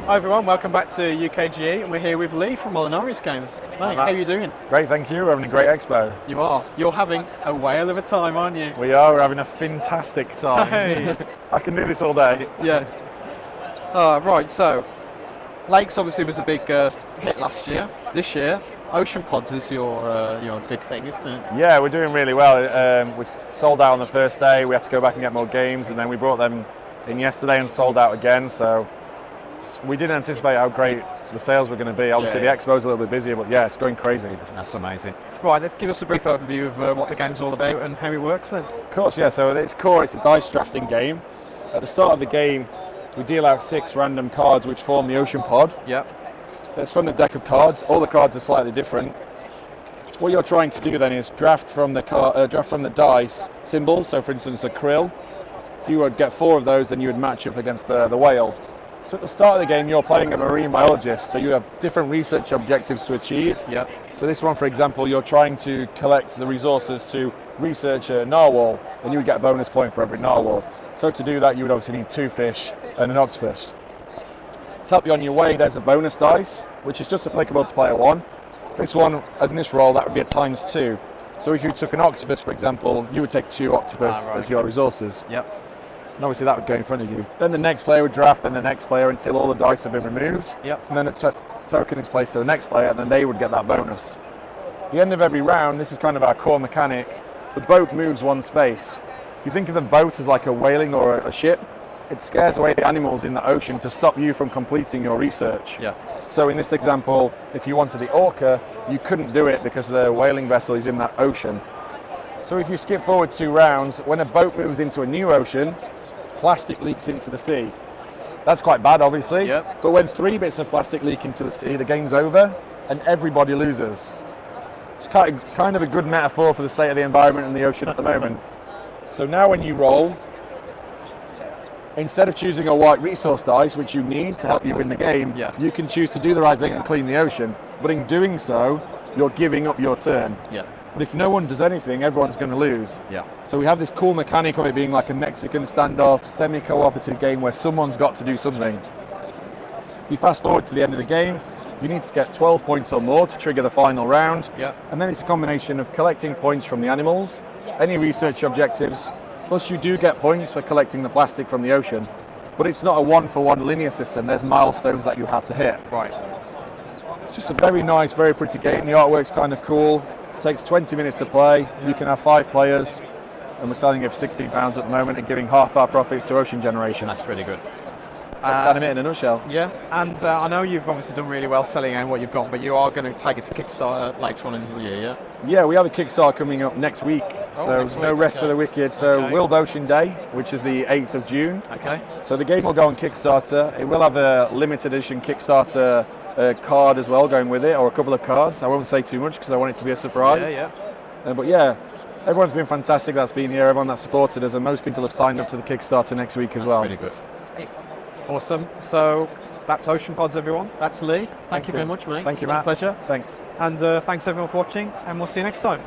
Hi everyone, welcome back to UKGE, and we're here with Lee from Molinarius Games. Mate, how are you doing? Great, thank you. We're having a great expo. You are. You're having a whale of a time, aren't you? We are. We're having a fantastic time. Hey. I can do this all day. Yeah. Right, so lakes obviously was a big hit last year. This year, ocean pods is your big thing, isn't it? Yeah, we're doing really well. We sold out on the first day. We had to go back and get more games, and then we brought them in yesterday and sold out again. So we didn't anticipate how great the sales were going to be. Obviously, the expo's a little bit busier, but yeah, it's going crazy. That's amazing. Right, let's give us a brief overview of what the game's all about and how it works then. Of course, yeah. So at its core, it's a dice drafting game. At the start of the game, we deal out 6 random cards which form the ocean pod. Yeah. That's from the deck of cards. All the cards are slightly different. What you're trying to do then is draft from the dice symbols. So, for instance, a krill. If you would get 4 of those, then you would match up against the whale. So at the start of the game, you're playing a marine biologist, so you have different research objectives to achieve. Yeah. So this one, for example, you're trying to collect the resources to research a narwhal, and you would get a bonus point for every narwhal. So to do that, you would obviously need 2 fish and an octopus. To help you on your way, there's a bonus dice, which is just applicable to player 1. This one, in this roll, that would be a ×2. So if you took an octopus, for example, you would take 2 octopus as your resources. Yep. And obviously that would go in front of you. Then the next player would draft, and the next player until all the dice have been removed. Yep. And then the token is placed to the next player, and then they would get that bonus. At the end of every round, this is kind of our core mechanic, the boat moves 1 space. If you think of the boat as like a whaling or a ship, it scares away the animals in the ocean to stop you from completing your research. Yeah. So in this example, if you wanted the orca, you couldn't do it because the whaling vessel is in that ocean. So if you skip forward 2 rounds, when a boat moves into a new ocean, plastic leaks into the sea. That's quite bad, obviously. Yep. But when 3 bits of plastic leak into the sea, the game's over and everybody loses. It's kind of a good metaphor for the state of the environment in the ocean at the moment. So now when you roll, instead of choosing a white resource dice, which you need to help you win the game, you can choose to do the right thing and clean the ocean. But in doing so, you're giving up your turn. Yeah. But if no one does anything, everyone's going to lose. Yeah. So we have this cool mechanic of it being like a Mexican standoff, semi-cooperative game where someone's got to do something. You fast forward to the end of the game, you need to get 12 points or more to trigger the final round. Yeah. And then it's a combination of collecting points from the animals, any research objectives, plus you do get points for collecting the plastic from the ocean. But it's not a 1-for-1 linear system, there's milestones that you have to hit. Right. It's just a very nice, very pretty game. The artwork's kind of cool. It takes 20 minutes to play. You can have 5 players, and we're selling it for £16 at the moment and giving half our profits to ocean generation. That's really good. That's kind of it in a nutshell. Yeah, and I know you've obviously done really well selling out what you've got, but you are going to take it to Kickstarter later on in the year, yeah? Yeah, we have a Kickstarter coming up next week, so next no week, rest for the wicked. So World Ocean Day, which is the 8th of June. Okay. So the game will go on Kickstarter. It will have a limited edition Kickstarter card as well going with it, or a couple of cards. I won't say too much because I want it to be a surprise. Yeah. But yeah, everyone's been fantastic that's been here, everyone that's supported us, and most people have signed up to the Kickstarter next week as well. Really good. Awesome. So that's Ocean Pods, everyone. That's Lee. Thank you very much, mate. Thank you, Matt. Pleasure. Thanks. And thanks everyone for watching, and we'll see you next time.